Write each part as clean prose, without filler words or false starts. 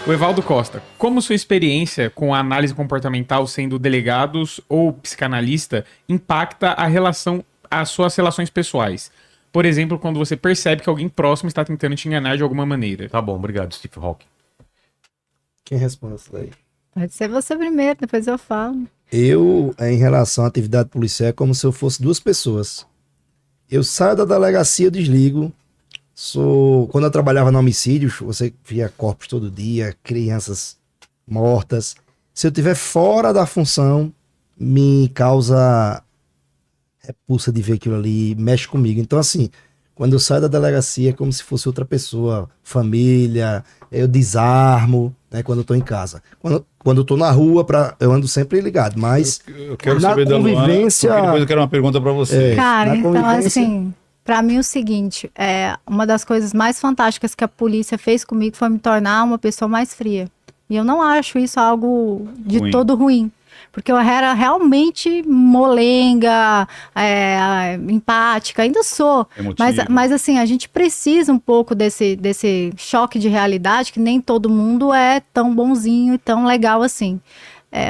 O Evaldo Costa, como sua experiência com a análise comportamental sendo delegados ou psicanalista impacta as suas relações pessoais? Por exemplo, quando você percebe que alguém próximo está tentando te enganar de alguma maneira. Tá bom, obrigado, Steve Hawking. Quem responde isso daí? Pode ser você primeiro, depois eu falo. Eu, em relação à atividade policial, é como se eu fosse duas pessoas. Eu saio da delegacia, eu desligo. Quando eu trabalhava no homicídio, você via corpos todo dia, crianças mortas. Se eu estiver fora da função, me causa repulsa de ver aquilo ali, mexe comigo. Então, assim, quando eu saio da delegacia, é como se fosse outra pessoa, família, eu desarmo, né, quando eu tô em casa. Quando eu tô na rua, eu ando sempre ligado, mas Eu quero na saber da Luana, convivência... porque depois eu quero uma pergunta pra você. Cara, na então convivência- assim, pra mim é o seguinte, uma das coisas mais fantásticas que a polícia fez comigo foi me tornar uma pessoa mais fria. E eu não acho isso algo de Ruim. todo ruim. Porque eu era realmente molenga, empática, ainda sou. Emotiva. Mas assim, a gente precisa um pouco desse choque de realidade, que nem todo mundo é tão bonzinho e tão legal assim.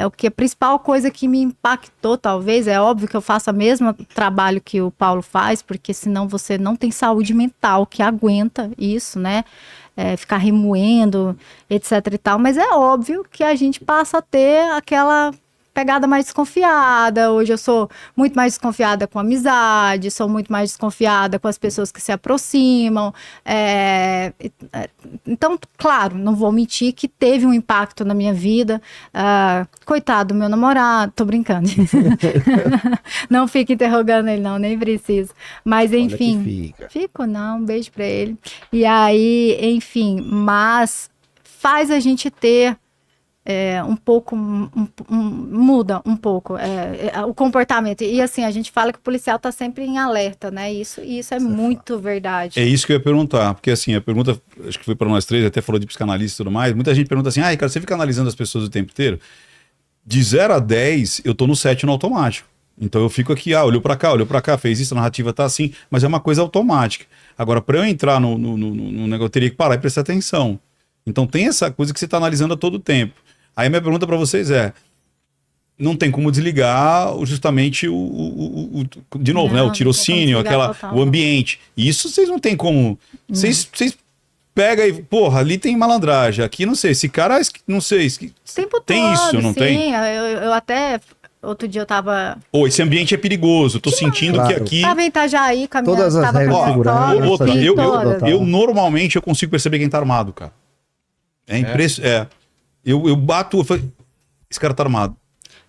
O que a principal coisa que me impactou, talvez, é óbvio que eu faço o mesmo trabalho que o Paulo faz, porque senão você não tem saúde mental que aguenta isso, né? Ficar remoendo, etc e tal, mas é óbvio que a gente passa a ter aquela pegada mais desconfiada. Hoje eu sou muito mais desconfiada com amizade, sou muito mais desconfiada com as pessoas que se aproximam. Então, claro, não vou mentir que teve um impacto na minha vida. Coitado do meu namorado, tô brincando. Não fique interrogando ele, não, nem preciso. Mas, Olha enfim, que fica. fico não, um beijo pra ele. E aí, enfim, mas faz a gente ter um pouco, muda um pouco o comportamento. E assim, a gente fala que o policial tá sempre em alerta, né? Isso é muito verdade. É isso que eu ia perguntar, porque assim, a pergunta, acho que foi para nós três, até falou de psicanalista e tudo mais, muita gente pergunta assim, cara, você fica analisando as pessoas o tempo inteiro? De 0 a 10, eu tô no 7 no automático. Então eu fico aqui, olhou pra cá, fez isso, a narrativa tá assim, mas é uma coisa automática. Agora, para eu entrar no negócio, eu teria que parar e prestar atenção. Então tem essa coisa que você tá analisando a todo tempo. Aí minha pergunta para vocês não tem como desligar justamente de novo, né? O tirocínio, o ambiente. Isso vocês não tem como. Vocês pegam e, porra, ali tem malandragem. Aqui não sei. Esse cara, não sei. Tempo Tem todo, isso, não sim. tem? Eu até. Outro dia eu tava. Esse ambiente é perigoso. Tô sentindo Claro. que aqui. Tava em Itajaí, caminhando. Todas as Tava regras com de a segurança, motoca, Outra, todas. eu normalmente eu consigo perceber quem tá armado, cara. É impressionante. Eu bato. Esse cara tá armado.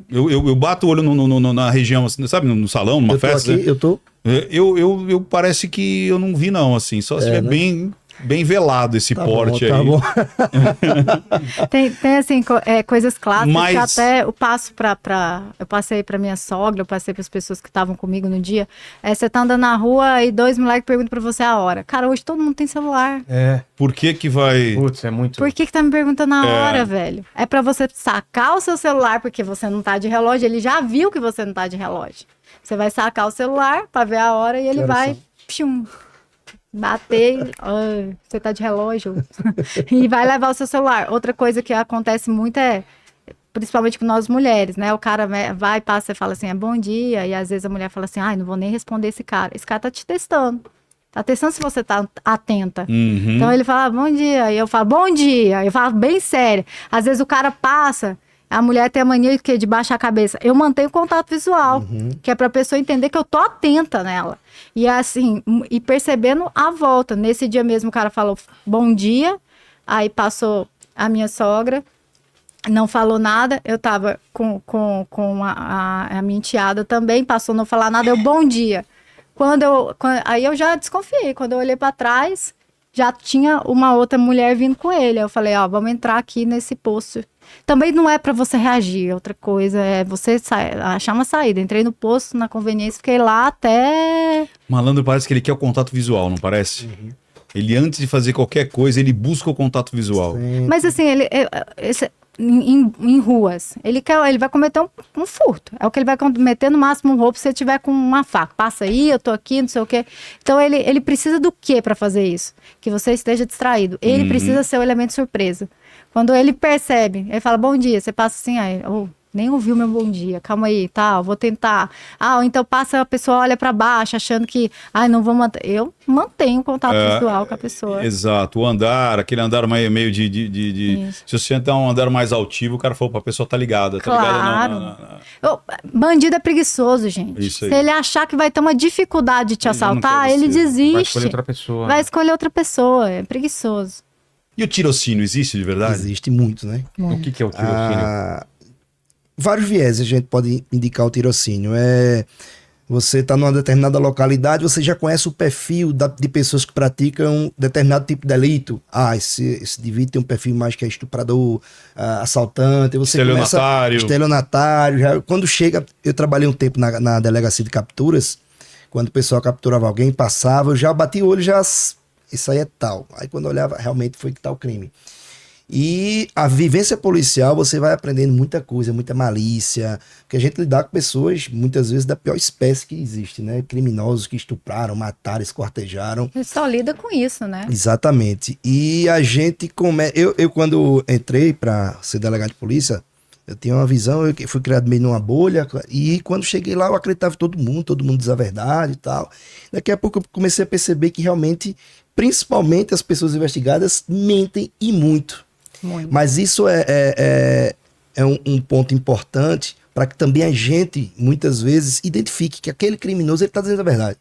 Eu bato o olho na região, assim, sabe? No salão, numa Eu tô festa. aqui, eu tô... Eu parece que eu não vi, não, assim. Só se tiver né? bem velado esse Tá porte bom, aí. tá bom. Tem assim, coisas clássicas Mas- que até eu passo eu passei pra minha sogra, eu passei para as pessoas que estavam comigo no dia. Você tá andando na rua e 2 moleques perguntam pra você a hora. Cara, hoje todo mundo tem celular. Por que vai... Putz, é muito... Por que tá me perguntando a hora, velho? É pra você sacar o seu celular, porque você não tá de relógio. Ele já viu que você não tá de relógio. Você vai sacar o celular pra ver a hora e ele horas vai... Pshum, bater, você tá de relógio e vai levar o seu celular. Outra coisa que acontece muito principalmente com nós mulheres, né? O cara vai, passa e fala assim, bom dia, e às vezes a mulher fala assim, não vou nem responder esse cara. Esse cara tá te testando. Tá testando se você tá atenta. Uhum. Então ele fala, bom dia, e eu falo, bom dia, eu falo bem sério. Às vezes o cara passa, a mulher tem a mania de baixar a cabeça. Eu mantenho contato visual, que é pra pessoa entender que eu tô atenta nela. E assim, e percebendo a volta. Nesse dia mesmo o cara falou bom dia, aí passou a minha sogra, não falou nada, eu tava com a minha enteada também, passou a não falar nada, eu bom dia. Aí eu já desconfiei, quando eu olhei pra trás, já tinha uma outra mulher vindo com ele. Eu falei, vamos entrar aqui nesse posto. Também não é pra você reagir, outra coisa é você achar uma saída. Entrei no posto, na conveniência, fiquei lá até... Malandro parece que ele quer o contato visual, não parece? Ele, antes de fazer qualquer coisa, ele busca o contato visual. Mas assim, em ruas. Ele vai cometer um furto. É o que ele vai cometer, no máximo um roubo, se ele tiver com uma faca. Passa aí, eu tô aqui, não sei o quê. Então ele precisa do quê para fazer isso? Que você esteja distraído. Ele precisa ser o elemento surpresa. Quando ele percebe, ele fala, bom dia, você passa assim, aí, nem ouviu meu bom dia, calma aí, tá, vou tentar. Ou então passa, a pessoa olha para baixo, achando que, não vou manter. Eu mantenho contato visual com a pessoa. Exato, o andar, aquele andar meio de se você entrar um andar mais altivo, o cara falou pra pessoa tá ligada, tá ligada Bandido é preguiçoso, gente. Isso aí. Se ele achar que vai ter uma dificuldade de te assaltar, ele desiste. Vai escolher outra pessoa. Vai escolher outra pessoa, é preguiçoso. E o tirocínio existe de verdade? Existe muito, né? O que é o tirocínio? Vários viés a gente pode indicar o tirocínio. Você está numa determinada localidade, você já conhece o perfil de pessoas que praticam determinado tipo de delito. Esse indivíduo tem um perfil mais que é estuprador, assaltante. Você estelionatário. Quando chega, eu trabalhei um tempo na delegacia de capturas, quando o pessoal capturava alguém, passava, eu já bati o olho, isso aí é tal. Aí quando eu olhava, realmente foi que tal crime. E a vivência policial, você vai aprendendo muita coisa, muita malícia, porque a gente lidar com pessoas, muitas vezes, da pior espécie que existe, né? Criminosos que estupraram, mataram, esquartejaram. Você só lida com isso, né? Exatamente. E a gente eu quando entrei para ser delegado de polícia, eu tinha uma visão, eu fui criado meio numa bolha, e quando cheguei lá eu acreditava em todo mundo diz a verdade e tal. Daqui a pouco eu comecei a perceber que realmente, principalmente as pessoas investigadas, mentem e muito. Mas isso é um ponto importante para que também a gente, muitas vezes, identifique que aquele criminoso está dizendo a verdade.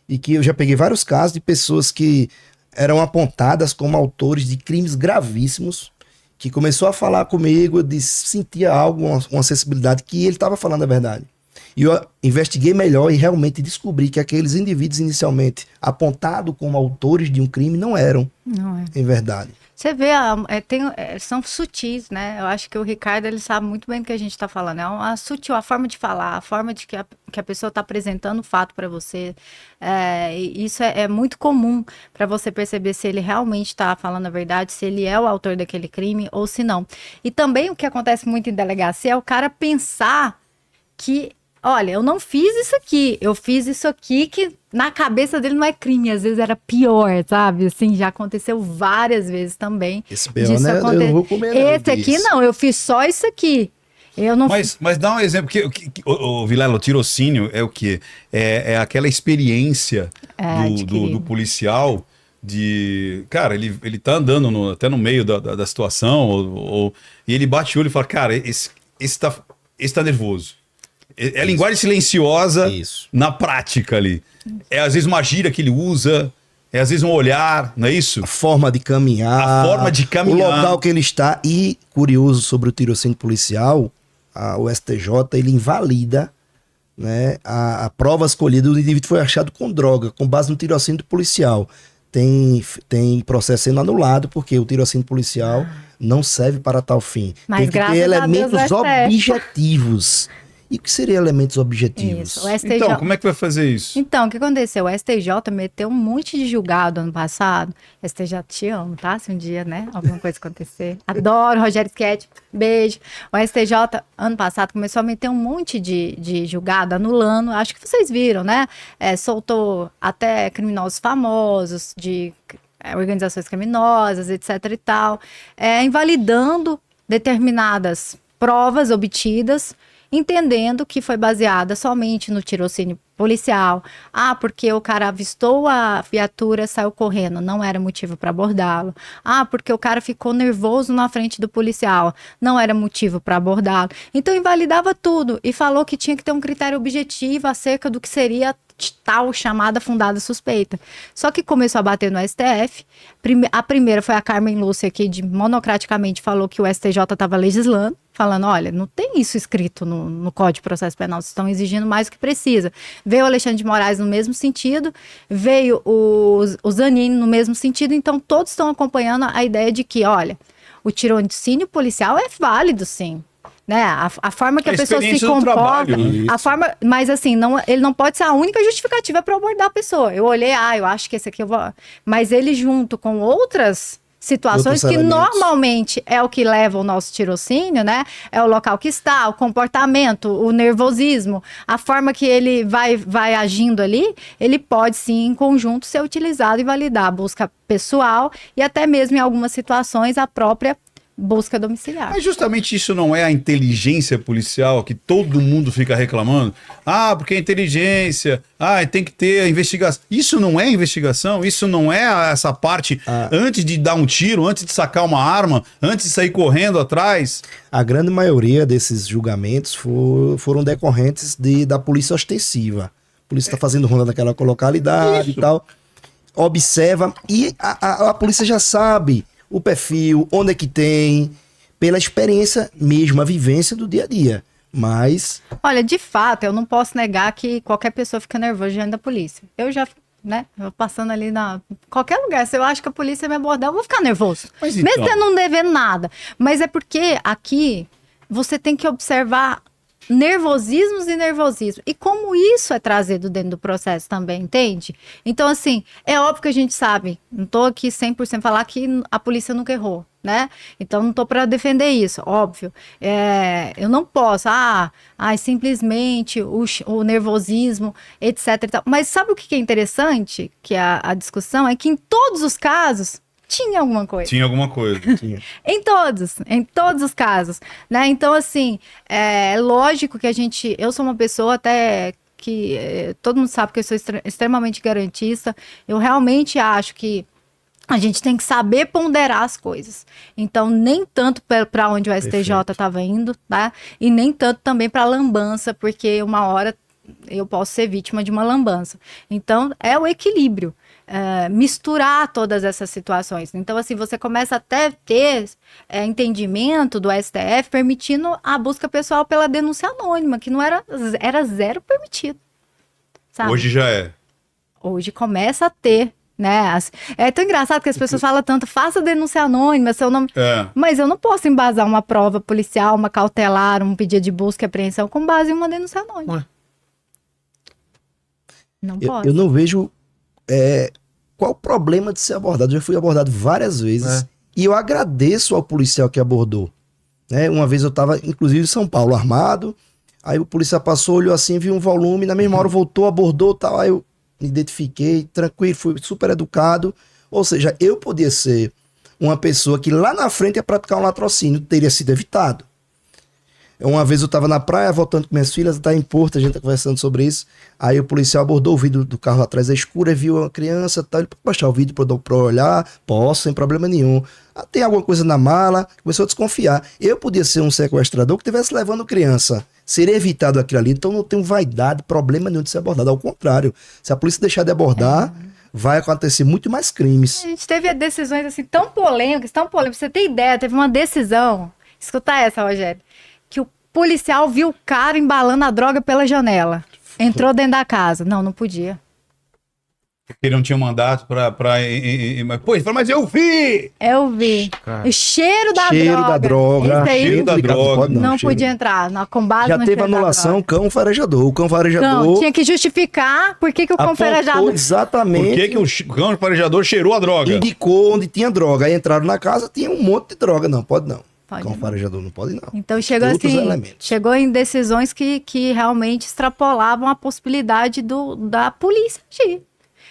E que eu já peguei vários casos de pessoas que eram apontadas como autores de crimes gravíssimos, que começou a falar comigo, eu sentia algo, uma sensibilidade, que ele estava falando a verdade. E eu investiguei melhor e realmente descobri que aqueles indivíduos inicialmente apontados como autores de um crime não eram, em verdade. Você vê, são sutis, né? Eu acho que o Ricardo, ele sabe muito bem do que a gente está falando. É sutil, a forma de falar, a forma de que a pessoa está apresentando o fato para você. Isso é muito comum para você perceber se ele realmente está falando a verdade, se ele é o autor daquele crime ou se não. E também o que acontece muito em delegacia é o cara pensar que, olha, eu não fiz isso aqui, eu fiz isso aqui que na cabeça dele não é crime, às vezes era pior, sabe? Assim, já aconteceu várias vezes também. Esse pior, né? Eu não vou comer Esse aqui não, eu fiz só isso aqui. Eu não mas dá um exemplo, o Vilela, o tirocínio é o quê? É aquela experiência do policial de... Cara, ele tá andando até no meio da situação, e ele bate o olho e fala, cara, esse tá nervoso. É linguagem silenciosa na prática ali. É às vezes uma gíria que ele usa, é às vezes um olhar, não é isso? A forma de caminhar. O local que ele está. E, curioso sobre o tirocínio policial, o STJ, ele invalida, né, a prova escolhida. O indivíduo foi achado com droga, com base no tirocínio policial. Tem processo sendo anulado, porque o tirocínio policial não serve para tal fim. Mas tem que ter elementos objetivos. E o que seriam elementos objetivos? Isso, o STJ... Então, como é que vai fazer isso? Então, o que aconteceu? O STJ meteu um monte de julgado ano passado. STJ, te amo, tá? Se um dia, né, alguma coisa acontecer. Adoro, Rogério Schietti, beijo. O STJ, ano passado, começou a meter um monte de julgado, anulando. Acho que vocês viram, né? Soltou até criminosos famosos, de organizações criminosas, etc e tal. Invalidando determinadas provas obtidas, entendendo que foi baseada somente no tirocínio policial. Porque o cara avistou a viatura, saiu correndo, não era motivo para abordá-lo. Porque o cara ficou nervoso na frente do policial, não era motivo para abordá-lo. Então invalidava tudo e falou que tinha que ter um critério objetivo acerca do que seria tal chamada fundada suspeita. Só que começou a bater no STF. A primeira foi a Carmen Lúcia, que monocraticamente falou que o STJ estava legislando, falando, olha, não tem isso escrito no Código de Processo Penal, vocês estão exigindo mais do que precisa. Veio o Alexandre de Moraes no mesmo sentido, veio o Zanini no mesmo sentido, então todos estão acompanhando a ideia de que, olha, o tirocínio policial é válido, sim. Né? A forma que a pessoa se comporta, mas assim, ele não pode ser a única justificativa para abordar a pessoa. Eu olhei, eu acho que esse aqui eu vou... Mas ele junto com outras situações Outros que elementos. normalmente é o que leva ao nosso tirocínio, né? É o local que está, o comportamento, o nervosismo, a forma que ele vai agindo ali, ele pode sim, em conjunto, ser utilizado e validar a busca pessoal e até mesmo em algumas situações a própria busca domiciliar. Mas justamente isso não é a inteligência policial que todo mundo fica reclamando? Ah, porque a inteligência, tem que ter a investigação. Isso não é investigação? Isso não é essa parte antes de dar um tiro, antes de sacar uma arma, antes de sair correndo atrás? A grande maioria desses julgamentos foram decorrentes da polícia ostensiva. A polícia está fazendo ronda naquela localidade Isso. e tal, observa e a polícia já sabe o perfil, onde é que tem, pela experiência mesmo, a vivência do dia a dia. Mas Olha, de fato, eu não posso negar que qualquer pessoa fica nervosa diante da polícia. Eu já, né, eu passando ali na qualquer lugar, se eu acho que a polícia me abordar, eu vou ficar nervoso. Mas Mesmo então- você não devendo nada. Mas é porque aqui você tem que observar nervosismos e nervosismo. E como isso é trazido dentro do processo também, entende? Então, assim, é óbvio que a gente sabe, não tô aqui 100% falar que a polícia nunca errou, né? Então, não tô para defender isso, óbvio. Eu não posso, simplesmente o nervosismo, etc. e tal. Mas sabe o que é interessante? Que a discussão é que em todos os casos tinha alguma coisa. Tinha alguma coisa. Em todos os casos, né? Então, assim, é lógico que eu sou uma pessoa até que todo mundo sabe que eu sou extremamente garantista. Eu realmente acho que a gente tem que saber ponderar as coisas. Então, nem tanto para onde o STJ estava indo, tá? E nem tanto também para a lambança, porque uma hora eu posso ser vítima de uma lambança. Então, é o equilíbrio. Misturar todas essas situações. Então, assim, você começa até a ter entendimento do STF permitindo a busca pessoal pela denúncia anônima, que não era zero permitido. Sabe? Hoje já é. Hoje começa a ter, né? É tão engraçado que as pessoas falam tanto, faça denúncia anônima, seu nome. Mas eu não posso embasar uma prova policial, uma cautelar, um pedido de busca e apreensão com base em uma denúncia anônima. Ué. Não posso. eu não vejo qual o problema de ser abordado. Eu já fui abordado várias vezes e eu agradeço ao policial que abordou. Né? Uma vez eu estava, inclusive, em São Paulo, armado, aí o policial passou, olhou assim, viu um volume, na mesma hora voltou, abordou, tal, aí eu me identifiquei, tranquilo, fui super educado. Ou seja, eu podia ser uma pessoa que lá na frente ia praticar um latrocínio, teria sido evitado. Uma vez eu estava na praia, voltando com minhas filhas, tá em Porto, a gente tá conversando sobre isso. Aí o policial abordou o vidro do carro atrás da escura, viu a criança, tal, ele pode baixar o vidro para olhar, posso, sem problema nenhum. Tem alguma coisa na mala, começou a desconfiar. Eu podia ser um sequestrador que estivesse levando criança. Seria evitado aquilo ali, então não tenho vaidade, problema nenhum de ser abordado. Ao contrário, se a polícia deixar de abordar, vai acontecer muito mais crimes. A gente teve decisões assim tão polêmicas. Pra você ter ideia, teve uma decisão, escuta essa, Rogério, que o policial viu o cara embalando a droga pela janela. Entrou dentro da casa. Não podia. Porque ele não tinha mandato mas, pô, ele falou, mas eu vi! Eu vi. Cara. O cheiro da Cheiro droga. da droga. Esse aí cheiro da droga. não cheiro. podia entrar. Com base Já no teve cheiro da anulação, droga. cão farejador. O cão Não, farejador tinha que justificar por que o cão apontou farejado... exatamente. Por que, que o cão farejador cheirou a droga? Indicou onde tinha droga. Aí entraram na casa, tinha um monte de droga. Não, pode não. Pode Cão não. farejador não pode não. Então chegou Outros assim, elementos. chegou em decisões que realmente extrapolavam a possibilidade da polícia agir.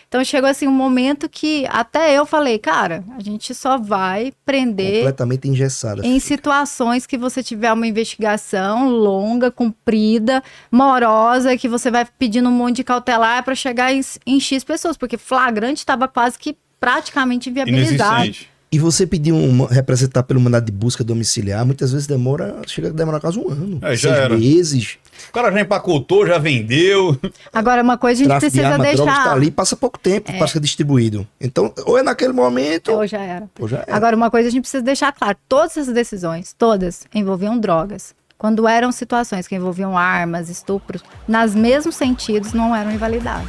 Então chegou assim um momento que até eu falei, cara, a gente só vai prender Completamente engessada. em situações que você tiver uma investigação longa, comprida, morosa, que você vai pedindo um monte de cautelar para chegar em X pessoas, porque flagrante estava quase que praticamente inviabilizado. Inexistente. E você pedir representar pelo mandado de busca domiciliar, muitas vezes chega a demorar quase um ano. Já 6 era. meses. O cara já empacotou, já vendeu. Agora, uma coisa a gente Tráfico de precisa arma, drogas deixar... tá ali, passa pouco tempo para ser distribuído. Então, ou é naquele momento, Eu já era. ou já é. Agora, uma coisa a gente precisa deixar claro: todas essas decisões, todas, envolviam drogas. Quando eram situações que envolviam armas, estupros, nos mesmos sentidos, não eram invalidadas.